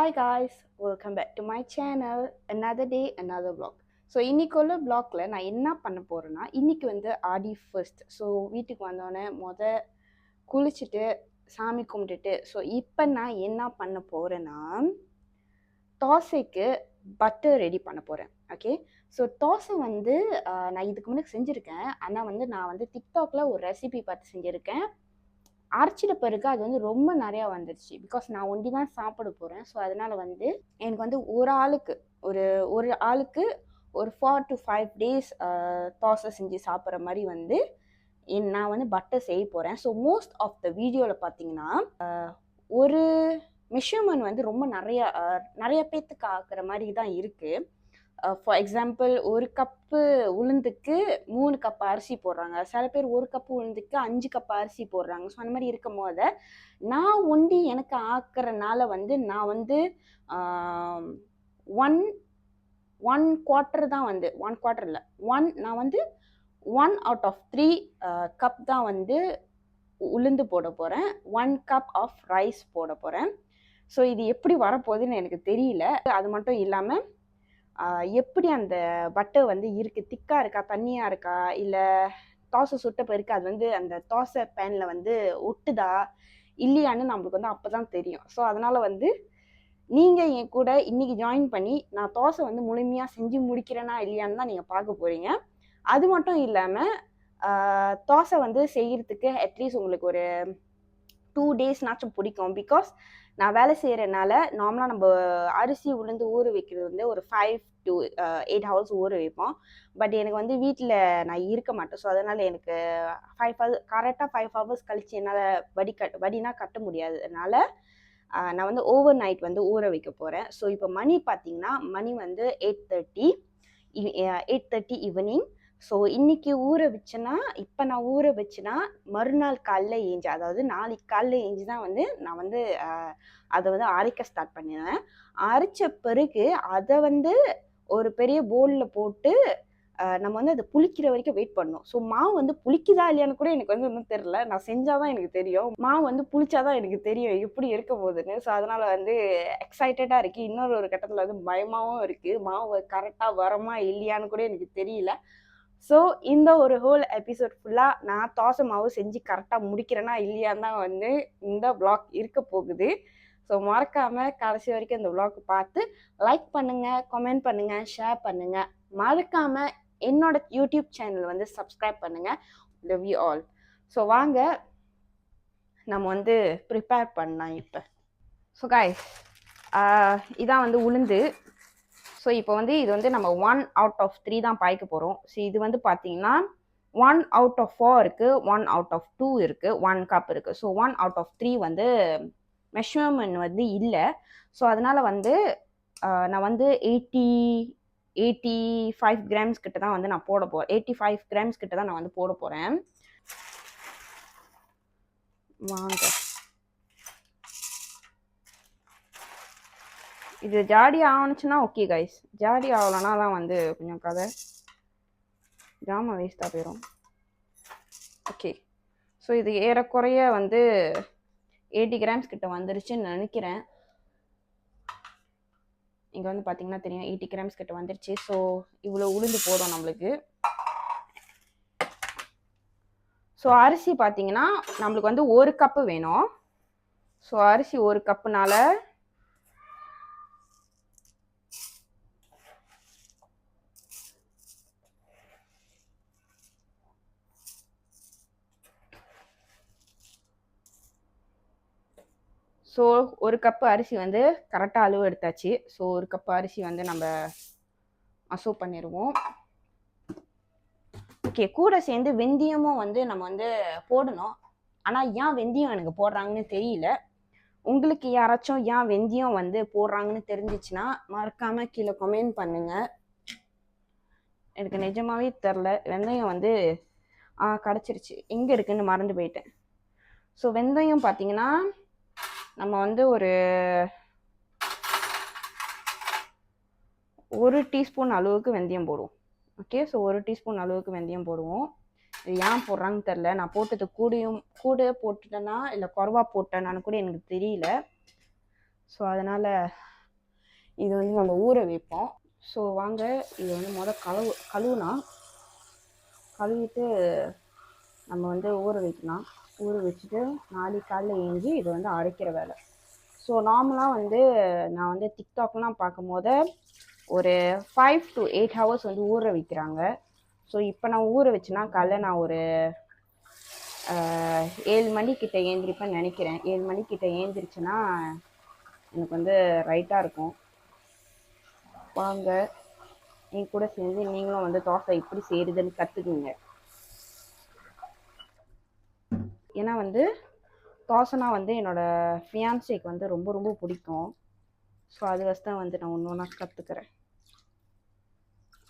Hi guys, welcome back to my channel. Another day, another vlog. So இன்னைக்குள்ள vlogல நான் என்ன பண்ண போறேன்னா, இன்னைக்கு வந்து ஆடி ஃபர்ஸ்ட். ஸோ வீட்டுக்கு வந்தோடனே குளிச்சுட்டு சாமி கும்பிட்டுட்டு இப்போ நான் என்ன பண்ண போறேன்னா, தோசைக்கு பட்டர் ரெடி பண்ண போறேன். ஓகே, ஸோ தோசை வந்து நான் இதுக்கு முன்னாடி செஞ்சுருக்கேன். ஆனால் வந்து நான் வந்து டிக்டாக்ல ஒரு ரெசிபி பார்த்து செஞ்சுருக்கேன். அரைச்சிட்ட பிறகு அது வந்து ரொம்ப நிறையா வந்துடுச்சு. பிகாஸ் நான் ஒண்டி தான் சாப்பிட போகிறேன். ஸோ அதனால் வந்து எனக்கு வந்து ஒரு ஆளுக்கு ஒரு 4 to 5 days தோசை செஞ்சு சாப்பிட்ற மாதிரி வந்து நான் வந்து பட்டர் செய்ய போகிறேன். ஸோ மோஸ்ட் ஆஃப் த வீடியோவில் பார்த்தீங்கன்னா ஒரு மெஷர்மெண்ட் வந்து ரொம்ப நிறைய பேத்துக்கு ஆக்குற மாதிரி தான் இருக்குது. ஃபார் எக்ஸாம்பிள், ஒரு கப்பு உளுந்துக்கு 3 கப் அரிசி போடுறாங்க. சில பேர் ஒரு கப்பு உளுந்துக்கு 5 கப் அரிசி போடுறாங்க. ஸோ அந்த மாதிரி இருக்கும் போது நான் ஒண்டி எனக்கு ஆக்குறனால வந்து நான் வந்து ஒன் குவார்ட்டர் தான் வந்து நான் வந்து 1 out of 3 கப் தான் வந்து உளுந்து போட போகிறேன். 1 கப் ஆஃப் ரைஸ் போட போகிறேன். ஸோ இது எப்படி வரப்போகுதுன்னு எனக்கு தெரியல. அது மட்டும் இல்லாமல் எப்படி அந்த பட்டர் வந்து இருக்குது, திக்காக இருக்கா, தண்ணியாக இருக்கா, இல்லை தோசை சுட்ட பிறகு அது வந்து அந்த தோசை பேனில் வந்து ஒட்டுதா இல்லையான்னு நம்மளுக்கு வந்து அப்போ தான் தெரியும். ஸோ அதனால் வந்து நீங்கள் என் கூட இன்றைக்கி ஜாயின் பண்ணி நான் தோசை வந்து முழுமையாக செஞ்சு முடிக்கிறேனா இல்லையான்னு தான் நீங்கள் பார்க்க போகிறீங்க. அது மட்டும் இல்லாமல் தோசை வந்து செய்கிறதுக்கு அட்லீஸ்ட் உங்களுக்கு ஒரு 2 daysனாச்சும் பிடிக்கும். பிகாஸ் நான் வேலை செய்கிறனால நார்மலாக நம்ம அரிசி உளுந்து ஊற வைக்கிறது வந்து ஒரு 5 to 8 hours ஊற வைப்போம். பட் எனக்கு வந்து வீட்டில் நான் இருக்க மாட்டேன். ஸோ அதனால் எனக்கு 5 hours கரெக்டாக 5 hours கழிச்சு என்னால் வடினா கட்ட முடியாது. அதனால் நான் வந்து ஓவர் நைட் வந்து ஊற வைக்க போகிறேன். ஸோ இப்போ மணி பார்த்தீங்கன்னா வந்து 8:30 ஈவினிங். ஸோ இன்னைக்கு இப்போ நான் ஊற வச்சேன்னா மறுநாள் காலைல ஏஞ்சி, அதாவது நாளைக்கு காலைல ஏஞ்சி தான் வந்து நான் வந்து அதை வந்து அரைக்க ஸ்டார்ட் பண்ணிடுவேன். அரைச்ச பிறகு அதை வந்து ஒரு பெரிய பவுலில் போட்டு நம்ம வந்து அதை புளிக்கிற வரைக்கும் வெயிட் பண்ணணும். ஸோ மாவு வந்து புளிக்குதா இல்லையான்னு கூட எனக்கு வந்து இன்னும் தெரியல. நான் செஞ்சாதான் எனக்கு தெரியும். மாவு வந்து புளிச்சாதான் எனக்கு தெரியும் எப்படி இருக்க போகுதுன்னு. ஸோ அதனால வந்து எக்ஸைட்டடாக இருக்குது. இன்னொரு கட்டத்தில் வந்து பயமாகவும் இருக்குது. மாவு கரெக்டாக வரமா இல்லையான்னு கூட எனக்கு தெரியல. ஸோ இந்த ஒரு ஹோல் எபிசோட் ஃபுல்லாக நான் தோசை மாவு செஞ்சு கரெக்டாக முடிக்கிறேன்னா இல்லையான்னு தான் வந்து இந்த vlog இருக்க போகுது. ஸோ மறக்காமல் கடைசி வரைக்கும் இந்த vlog பார்த்து லைக் பண்ணுங்கள், கமெண்ட் பண்ணுங்கள், ஷேர் பண்ணுங்கள். மறக்காமல் என்னோட யூடியூப் சேனல் வந்து சப்ஸ்கிரைப் பண்ணுங்கள். Love you all. ஸோ வாங்க நம்ம வந்து ப்ரிப்பேர் பண்ணலாம் இப்போ. ஸோ கைஸ், இதான் வந்து உளுந்து. ஸோ இப்போ வந்து இது வந்து நம்ம 1 out of 3 தான் பாய்க்க போகிறோம். ஸோ இது வந்து பார்த்தீங்கன்னா 1 out of 4 இருக்குது, 1 out of 2 இருக்குது, 1 கப் இருக்குது. ஸோ 1 out of 3 வந்து மெஷர்மெண்ட் வந்து இல்லை. ஸோ அதனால் வந்து நான் வந்து 85 கிராம்ஸ் கிட்ட தான் வந்து நான் போட போகிறேன். 85 கிராம்ஸ் கிட்ட தான் நான் வந்து போட போகிறேன். வாங்க, இது ஜாடி ஆகணுச்சுன்னா ஓகே கைஸ். ஜாடி ஆகலைன்னா தான் வந்து கொஞ்சம் கதை ஜாமான் வேஸ்ட்டாக போயிடும். ஓகே, ஸோ இது ஏறக்குறைய வந்து 80 கிராம்ஸ் கிட்ட வந்துருச்சுன்னு நினைக்கிறேன். இங்கே வந்து பார்த்தீங்கன்னா தெரியும் 80 கிராம்ஸ் கிட்ட வந்துருச்சு. ஸோ இவ்வளோ உளுந்து போதும் நம்மளுக்கு. ஸோ அரிசி பார்த்தீங்கன்னா நம்மளுக்கு வந்து 1 கப்பு வேணும். ஸோ அரிசி 1 கப்புனால ஸோ 1 கப்பு அரிசி வந்து கரெக்டாக அளவு எடுத்தாச்சு. ஸோ 1 கப்பு அரிசி வந்து நம்ம அசோ பண்ணிடுவோம். ஓகே, கூட சேர்ந்து வெந்தயமும் வந்து நம்ம வந்து போடணும். ஆனால் ஏன் வெந்தயம் எனக்கு போடுறாங்கன்னு தெரியல. உங்களுக்கு யாராச்சும் ஏன் வெந்தயம் வந்து போடுறாங்கன்னு தெரிஞ்சிச்சுன்னா மறக்காமல் கீழே கமெண்ட் பண்ணுங்கள். எனக்கு நிஜமாவே தெரில. வெந்தயம் வந்து கிடச்சிருச்சு, எங்கே இருக்குன்னு மறந்து போயிட்டேன். ஸோ வெந்தயம் பார்த்தீங்கன்னா நம்ம வந்து ஒரு டீஸ்பூன் அளவுக்கு வெந்தயம் போடுவோம். ஓகே, ஸோ 1 டீஸ்பூன் அளவுக்கு வெந்தயம் போடுவோம். இது ஏன் போடுறாங்கன்னு தெரில. நான் போட்டது கூட போட்டுட்டேன்னா இல்லை குறவா போட்டேனான்னு கூட எனக்கு தெரியல. ஸோ அதனால் இது வந்து நம்ம ஊற வைப்போம். ஸோ வாங்க இது வந்து கழுவிட்டு நம்ம வந்து ஊற வைக்கலாம். ஊற வச்சுட்டு நாளைக்கு காலைல ஏஞ்சி இது வந்து அரைக்கிற வேலை. ஸோ நார்மலாக வந்து நான் வந்து டிக்டாக்லாம் பார்க்கும்போது ஒரு 5 to 8 ஹவர்ஸ் வந்து ஊற வைக்கிறாங்க. ஸோ இப்போ நான் ஊற வச்சேன்னா காலைல நான் ஒரு 7 மணிக்கிட்ட ஏந்திரிப்பேன்னு நினைக்கிறேன். 7 மணிக்கிட்ட ஏந்திரிச்சுன்னா எனக்கு வந்து ரைட்டாக இருக்கும். வாங்க என் கூட சேர்ந்து நீங்களும் வந்து தோசை எப்படி செய்கிறதுன்னு கற்றுக்குங்க. ஏன்னா வந்து தோசைனா வந்து என்னோடய ஃபியான்சிக்கு வந்து ரொம்ப ரொம்ப பிடிக்கும். ஸோ அது வச்சு தான் வந்து நான் ஒன்று ஒன்றா கற்றுக்கிறேன்.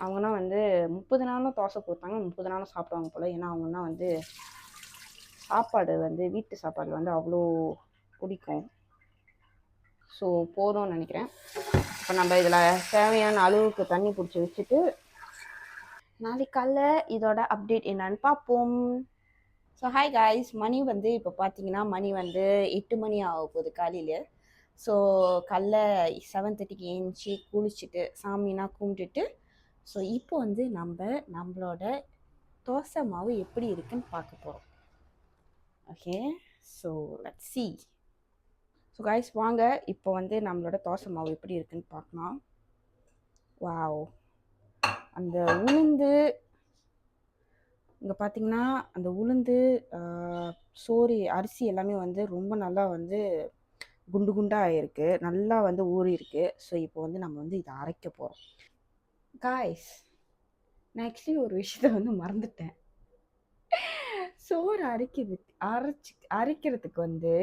அவங்கன்னா வந்து 30 நாளும் தோசை கொடுத்தாங்க, 30 நாளும் சாப்பிடுவாங்க போல். ஏன்னா அவங்கன்னா வந்து சாப்பாடு வந்து வீட்டு சாப்பாடு வந்து அவ்வளோ பிடிக்கும். ஸோ போதும்னு நினைக்கிறேன். இப்போ நம்ம இதில் தேவையான அளவுக்கு தண்ணி பிடிச்சி வச்சுட்டு நாளைக்கு காலைல இதோட அப்டேட் என்னன்னு பார்ப்போம். ஸோ ஹாய் காய்ஸ், மணி வந்து இப்போ பார்த்தீங்கன்னா மணி வந்து 8 மணி ஆக போகுது காலையில். ஸோ காலைல 7:30க்கு ஏஞ்சி குளிச்சுட்டு சாமினா கும்பிட்டுட்டு ஸோ இப்போ வந்து நம்மளோட தோசை மாவு எப்படி இருக்குன்னு பார்க்க போகிறோம். Okay, so let's see. So guys வாங்க இப்போ வந்து நம்மளோட தோசை மாவு எப்படி இருக்குன்னு பார்க்கலாம். வாவ், அந்த உளுந்து இங்கே பார்த்தீங்கன்னா அந்த உளுந்து சோறு அரிசி எல்லாமே வந்து ரொம்ப நல்லா வந்து குண்டு குண்டாக ஆகிருக்கு, நல்லா வந்து ஊறி இருக்கு. ஸோ இப்போ வந்து நம்ம வந்து இதை அரைக்க போகிறோம். காய்ஸ் நான் ஆக்சுவலி ஒரு விஷயத்த வந்து மறந்துட்டேன். சோறு அரைக்கிறதுக்கு வந்து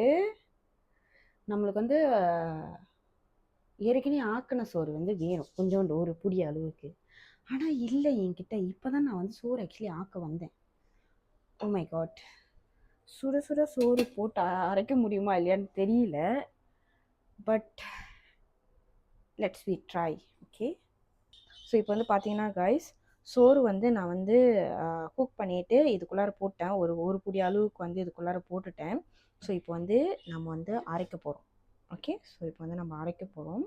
நம்மளுக்கு வந்து ஏற்கனவே ஆக்கின சோறு வந்து வேணும், கொஞ்சோண்டு ஒரு புடி அளவுக்கு. ஆனால் இல்லை என்கிட்ட. இப்போ தான் நான் வந்து சோறு ஆக்சுவலி ஆக்க வந்தேன். ஓ மை காட், சுட சுட சோறு போட்டு அரைக்க முடியுமா இல்லையான்னு தெரியல. But let's we try. Okay, so இப்போ வந்து பார்த்தீங்கன்னா காய்ஸ் சோறு வந்து நான் வந்து குக் பண்ணிவிட்டு இதுக்குள்ளார போட்டேன். ஒரு புடி அளவுக்கு வந்து இதுக்குள்ளார போட்டுட்டேன். ஸோ இப்போ வந்து நம்ம வந்து அரைக்க போகிறோம். ஓகே, ஸோ இப்போ வந்து நம்ம அரைக்க போகிறோம்.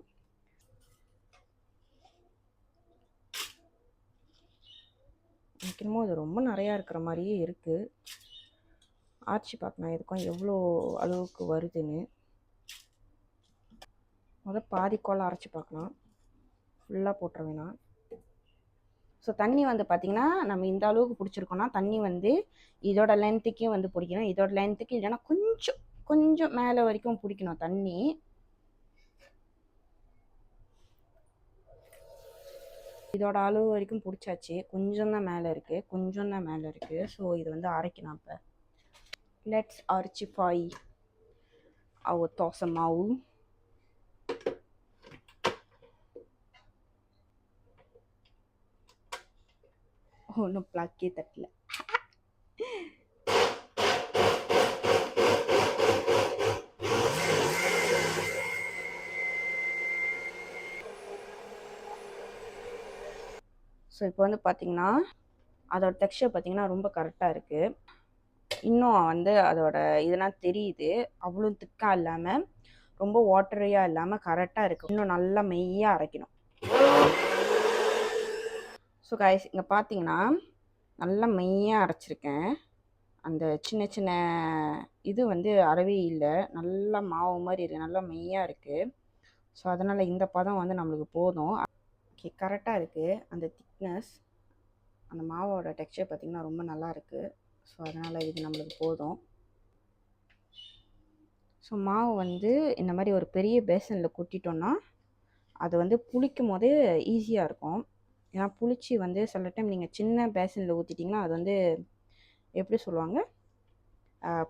எனக்கு என்னமோ இது ரொம்ப நிறையா இருக்கிற மாதிரியே இருக்குது. ஆச்சி பார்க்கலாம் எதுக்கும் எவ்வளோ அளவுக்கு வருதுன்னு. பாதி கோலம் அரைச்சி பார்க்கலாம், ஃபுல்லாக போட்டுற வேணாம். ஸோ தண்ணி வந்து பார்த்திங்கன்னா நம்ம இந்த அளவுக்கு பிடிச்சிருக்கோன்னா தண்ணி வந்து இதோட லென்த்துக்கே வந்து பிடிக்கணும். இதோட லென்த்துக்கு இல்லைன்னா கொஞ்சம் மேலே வரைக்கும் பிடிக்கணும் தண்ணி. இதோட அளவு வரைக்கும் பிடிச்சாச்சு. கொஞ்சம் தான் மேலே இருக்குது. ஸோ இது வந்து அரைக்கணும். இப்போ லெட்ஸ் அரைச்சிஃபை அவர் தோசை மாவு. ஒன்றும் பிளாக்கே தட்டல. ஸோ இப்போ வந்து பார்த்திங்கன்னா அதோட டெக்ஸ்சர் பார்த்திங்கன்னா ரொம்ப கரெக்டாக இருக்குது. இன்னும் வந்து அதோட இதெல்லாம் தெரியுது. அவ்வளோ திக்காக இல்லாமல் ரொம்ப வாட்டரியாக இல்லாமல் கரெக்டாக இருக்குது. இன்னும் நல்லா மெய்யாக அரைக்கணும். ஸோ காய்ஸ் இங்கே பார்த்தீங்கன்னா நல்லா மெய்யாக அரைச்சிருக்கேன். அந்த சின்ன சின்ன இது வந்து அறவே இல்லை, நல்லா மாவு மாதிரி இருக்குது, நல்லா மெய்யாக இருக்குது. ஸோ அதனால் இந்த பதம் வந்து நம்மளுக்கு போதும். ஓகே, கரெக்டாக இருக்குது. அந்த திக்னஸ், அந்த மாவோட டெக்ஸ்சர் பார்த்திங்கன்னா ரொம்ப நல்லா இருக்குது. ஸோ அதனால் இது நம்மளுக்கு போதும். ஸோ மாவு வந்து இந்த மாதிரி ஒரு பெரிய பேசனில் கொட்டிட்டோன்னா அது வந்து புளிக்கும் போது ஈஸியாக இருக்கும். ஏன்னா புளிச்சி வந்து சில டைம் நீங்கள் சின்ன பேசனில் ஊற்றிட்டிங்கன்னா அது வந்து எப்படி சொல்லுவாங்க,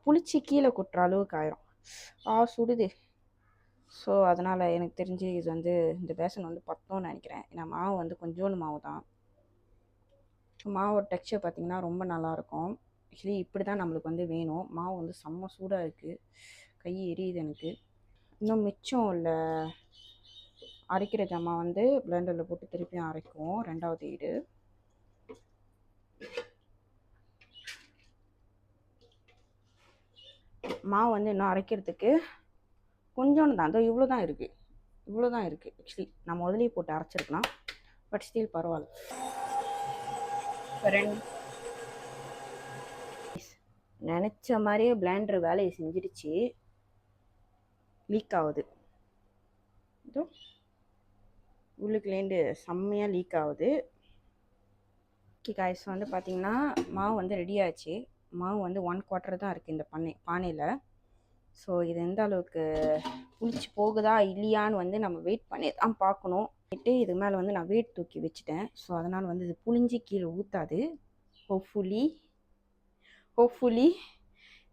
புளிச்சி கீழே கொட்டுற அளவுக்கு ஆயிரும். சுடுது. ஸோ அதனால் எனக்கு தெரிஞ்சு இது வந்து இந்த பேசன் வந்து பத்தோன்னு நினைக்கிறேன். ஏன்னா மாவு வந்து கொஞ்சோண்டு மாவு தான். மாவோட டெக்ஸ்சர் பார்த்திங்கன்னா ரொம்ப நல்லாயிருக்கும். ஆக்சுவலி இப்படி தான் நம்மளுக்கு வந்து வேணும். மாவு வந்து செம்ம சூடாக இருக்குது, கை எரியுது எனக்கு. இன்னும் மிச்சம் இல்லை அரைக்கிற ஜாமான் வந்து பிளெண்டரில் போட்டு திருப்பியும் அரைக்குவோம், ரெண்டாவது ஈடு. மாவு வந்து இன்னும் அரைக்கிறதுக்கு கொஞ்சோண்டு தான், அதோ இவ்வளோ தான் இருக்குது. இவ்வளோ தான் இருக்குது. ஆக்சுவலி நான் முதலே போட்டு அரைச்சிருக்கலாம், பட் ஸ்டில் பரவாயில்ல. நினச்ச மாதிரியே பிளெண்டர் வேலையை செஞ்சிடுச்சு. லீக் ஆகுது, இதோ உள்ளுக்குலேருந்து செம்மையாக லீக் ஆகுது. ஓகே காய்ஸ், வந்து பார்த்திங்கன்னா மாவு வந்து ரெடி ஆச்சு. மாவு வந்து 1/4 தான் இருக்குது இந்த பானையில். ஸோ இது எந்த அளவுக்கு புளிச்சு போகுதா இல்லையான்னு வந்து நம்ம வெயிட் பண்ணி தான் பார்க்கணும். இது மேலே வந்து நான் வெயிட் தூக்கி வச்சுட்டேன். ஸோ அதனால் வந்து இது புளிஞ்சு கீழே ஊற்றாது. ஹோப்ஃபுல்லி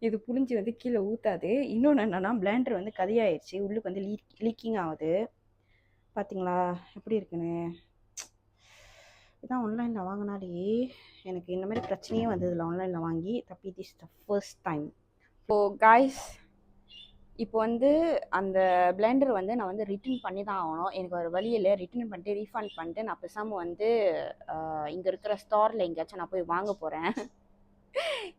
இது புளிஞ்சு வந்து கீழே ஊற்றாது. இன்னொன்று என்னென்னா, பிளெண்டர் வந்து கதையாயிடுச்சு, உள்ளுக்கு வந்து லீக்கிங் ஆகுது. பார்த்தீங்களா எப்படி இருக்குன்னு? இதான் ஆன்லைனில் வாங்கினாலே எனக்கு இந்த மாதிரி பிரச்சனையே வந்ததில்லை. ஆன்லைனில் வாங்கி தப்பி this the first time. So guys, இப்போ வந்து அந்த பிளெண்டர் வந்து நான் வந்து ரிட்டர்ன் பண்ணி தான் ஆகணும். எனக்கு ஒரு வழியில் ரிட்டர்ன் பண்ணிட்டு ரீஃபண்ட் பண்ணிட்டு நான் பேசாமல் வந்து இங்கே இருக்கிற ஸ்டோரில் எங்கேயாச்சும் நான் போய் வாங்க போகிறேன்.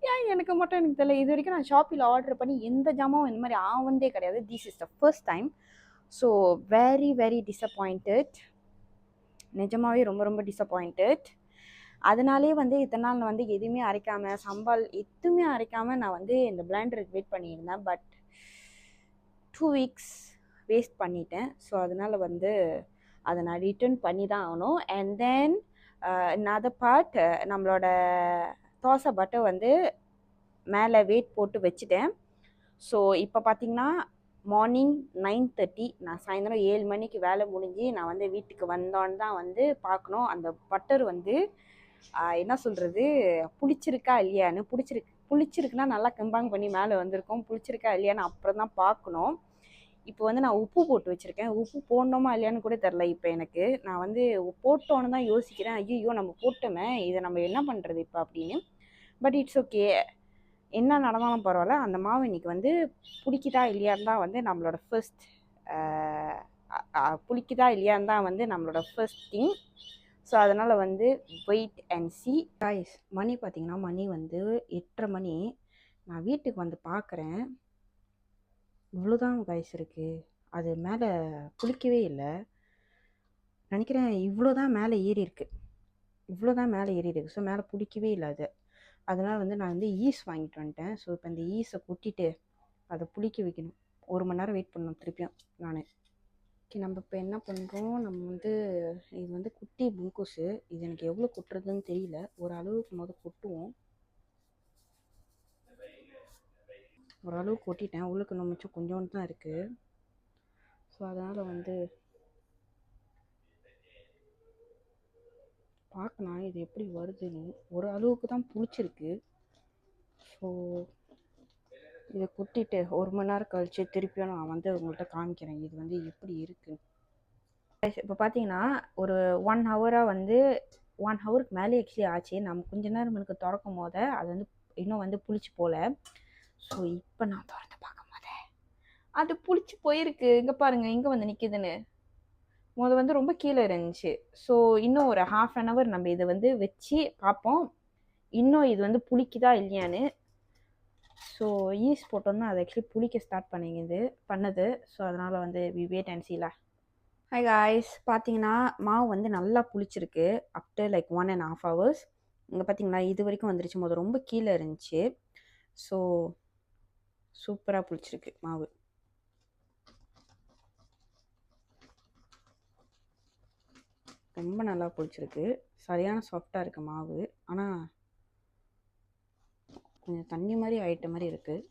ஏன் எனக்கு மட்டும் எனக்கு தெரியல. இது வரைக்கும் நான் ஷாப்பில் ஆர்டர் பண்ணி எந்த ஜாமாவும் இந்த மாதிரி ஆவந்தே கிடையாது. This is the first time. So very disappointed. நிஜமாகவே ரொம்ப டிசப்பாயிண்டட். அதனாலே வந்து இத்தனை நாள் வந்து எதுவுமே அரைக்காமல், சம்பால் எதுவுமே அரைக்காமல் நான் வந்து இந்த பிளெண்டருக்கு வெயிட் பண்ணியிருந்தேன். பட் 2 வீக்ஸ் வேஸ்ட் பண்ணிட்டேன். ஸோ அதனால் வந்து அதை நான் ரிட்டர்ன் பண்ணி தான் ஆகணும். அண்ட் தென் another part, நம்மளோட தோசை பட்டை வந்து மேலே வெயிட் போட்டு வச்சுட்டேன். ஸோ இப்போ பார்த்தீங்கன்னா மார்னிங் 9:30, நான் சாயந்தரம் 7 மணிக்கு வேலை முடிஞ்சு நான் வந்து வீட்டுக்கு வந்தோன்னு தான் வந்து பார்க்கணும் அந்த பட்டர் வந்து என்ன சொல்கிறது, புளிச்சிருக்கா இல்லையான்னு. புளிச்சிருக்குன்னா நல்லா கம்பாங் பண்ணி மேலே வந்திருக்கும். புளிச்சிருக்கா இல்லையான்னு அப்புறம் தான் பார்க்கணும். இப்போ வந்து நான் உப்பு போட்டு வச்சுருக்கேன். உப்பு போடணுமா இல்லையான்னு கூட தெரில. இப்போ எனக்கு நான் வந்து போட்டோன்னு தான் யோசிக்கிறேன். ஐயோ நம்ம போட்டோமே, இதை நம்ம என்ன பண்ணுறது இப்போ அப்படின்னு. பட் இட்ஸ் ஓகே, என்ன நடந்தாலும் பரவாயில்ல. அந்த மாவு இன்றைக்கி வந்து புளிக்குதா இல்லையான்னு தான் வந்து நம்மளோட ஃபர்ஸ்ட் புளிக்குதா இல்லையான்னு தான் வந்து நம்மளோட ஃபர்ஸ்ட் திங். ஸோ அதனால் வந்து வெயிட் அண்ட் சி. காய்ஸ், மணி பார்த்திங்கன்னா மணி வந்து 8:30 மணி. நான் வீட்டுக்கு வந்து பார்க்குறேன், இவ்வளோதான் காய்ஸ் இருக்குது. அது மேலே புளிக்கவே இல்லை நினைக்கிறேன். இவ்வளோதான் மேலே ஏறி இருக்குது. ஸோ மேலே பிடிக்கவே இல்லை அது. அதனால் வந்து நான் வந்து ஈஸ் வாங்கிட்டு வந்துட்டேன். ஸோ இப்போ இந்த ஈஸை கொட்டிட்டு அதை புளிக்க வைக்கணும். 1 மணி நேரம் வெயிட் பண்ணணும் திருப்பியும் நான். ஓகே, நம்ம இப்போ என்ன பண்ணுறோம், நம்ம வந்து இது வந்து குட்டி புங்கூஸு. இது எனக்கு எவ்வளோ கொட்டுறதுன்னு தெரியல. ஒரு அளவுக்கு கொட்டுவோம். ஓரளவு கொட்டிட்டேன். உள்ளுக்கு இன்னும் மிச்சம் கொஞ்சோண்டு தான் இருக்குது. ஸோ அதனால் வந்து பார்க்கலாம் இது எப்படி வருதுன்னு. ஒரு அளவுக்கு தான் புளிச்சிருக்கு. ஸோ இதை கொட்டிட்டு 1 மணி நேரம் கழித்து திருப்பியும் நான் வந்து உங்கள்கிட்ட காமிக்கிறேன் இது வந்து எப்படி இருக்குது. இப்போ பார்த்தீங்கன்னா ஒரு 1 ஹவராக வந்து 1 ஹவருக்கு மேலே ஆக்சுவலி ஆச்சு. நம்ம கொஞ்ச நேரம் எனக்கு திறக்கும் போது அது வந்து இன்னும் வந்து புளிச்சு போல. ஸோ இப்போ நான் திறந்து பார்க்கும் போது அது புளிச்சு போயிருக்கு. இங்கே பாருங்கள், இங்கே வந்து நிற்கிதுன்னு. வந்து ரொம்ப கீழே இருந்துச்சு. ஸோ இன்னும் ஒரு 1/2 hour நம்ம இதை வந்து வச்சு பார்ப்போம் இன்னும் இது வந்து புளிக்குதா இல்லையான்னு. ஸோ ஈஸ் போட்டோன்னா அது ஆக்சுவலி புளிக்க ஸ்டார்ட் பண்ணுது. ஸோ அதனால் வந்து வி வெயிட் அண்ட் சீல. ஹாய் காய்ஸ், பார்த்தீங்கன்னா மாவு வந்து நல்லா புளிச்சிருக்கு ஆஃப்டர் லைக் 1.5 hours. இங்கே பார்த்தீங்கன்னா இது வரைக்கும் வந்துருச்சு. ரொம்ப கீழே இருந்துச்சு. ஸோ சூப்பராக புளிச்சிருக்கு மாவு. ரொம்ப நல்லா புளிச்சிருக்கு. சரியான சாஃப்டாக இருக்குது மாவு. ஆனால் கொஞ்சம் தண்ணி மாதிரி ஆயிட்ட மாதிரி இருக்குது.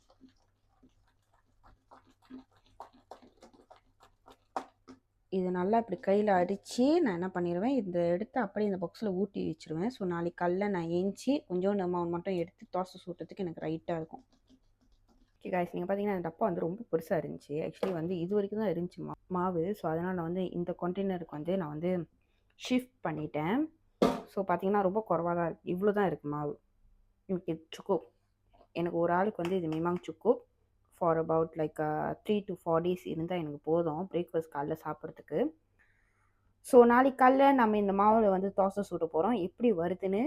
இது நல்லா இப்படி கையில் அடித்து நான் என்ன பண்ணிடுவேன், இந்த எடுத்து அப்படியே இந்த பாக்ஸில் ஊற்றி வச்சுருவேன். ஸோ நாளைக்கு காலைல நான் ஏஞ்சி கொஞ்சோண்டு அமௌண்ட் மட்டும் எடுத்து தோசை சுட்டுறதுக்கு எனக்கு ரைட்டாக இருக்கும். ஓகே காய்ஸ், நீங்கள் பார்த்தீங்கன்னா அந்த டப்பா வந்து ரொம்ப பெருசாக இருந்துச்சு. ஆக்சுவலி வந்து இது வரைக்கும் தான் இருந்துச்சு மாவு. ஸோ அதனால் நான் வந்து இந்த கண்டெய்னருக்கு வந்து நான் வந்து ஷிஃப்ட் பண்ணிட்டேன். ஸோ பார்த்தீங்கன்னா ரொம்ப குறவாக தான் இருக்குது. இவ்வளோ தான் இருக்குது மாவு. எனக்கு சுக்கு, எனக்கு ஒரு ஆளுக்கு வந்து இது மிமாங் சுக்கு for about like 3 to 4 days இருந்தால் எனக்கு போதும் பிரேக்ஃபாஸ்ட் காலைல சாப்பிட்றதுக்கு. ஸோ நாளைக்கு காலைல நம்ம இந்த மாவில் வந்து தோசை சுட போகிறோம். எப்படி வருதுன்னு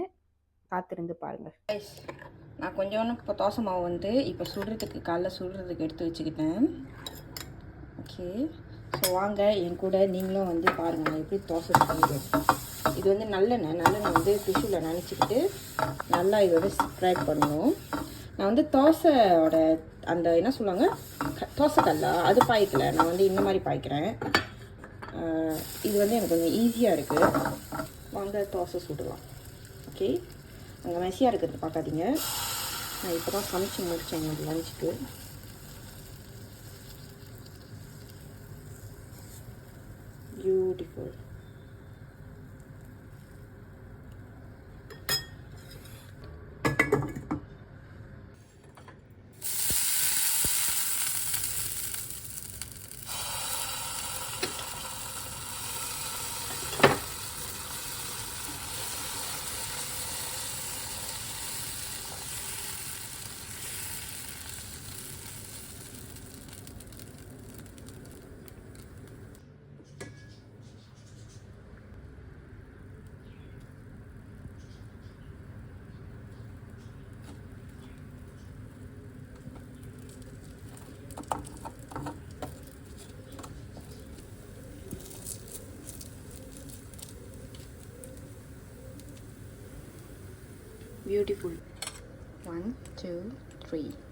காத்திருந்து பாருங்கள். நான் கொஞ்சோன்னு இப்போ தோசை மாவு வந்து இப்போ காலைல சுடுறதுக்கு எடுத்து வச்சுக்கிட்டேன். ஓகே, ஸோ வாங்க என் கூட நீங்களும் வந்து பாருங்கள் நான் எப்படி தோசை பண்ணிடுவேன். இது வந்து நல்லெண்ணெய் வந்து டிஷ்யூவில் நினச்சிக்கிட்டு நல்லா இது வந்து ஸ்ப்ரெட் பண்ணணும். நான் வந்து தோசையோட அந்த என்ன சொல்லுவாங்க தோசைக்கல்லா அது பாய்க்கலை, நான் வந்து இந்த மாதிரி பாய்க்கிறேன். இது வந்து எனக்கு கொஞ்சம் ஈஸியாக இருக்குது. வாங்க தோசை சுடலாம். ஓகே, அங்கே மெஸியாக இருக்கிறது பார்க்காதீங்க. நான் இப்போ தான் சமைச்சு முடித்தேன் என்னோடய லஞ்சுக்கு. பியூட்டிஃபுல். Beautiful. 1 2 3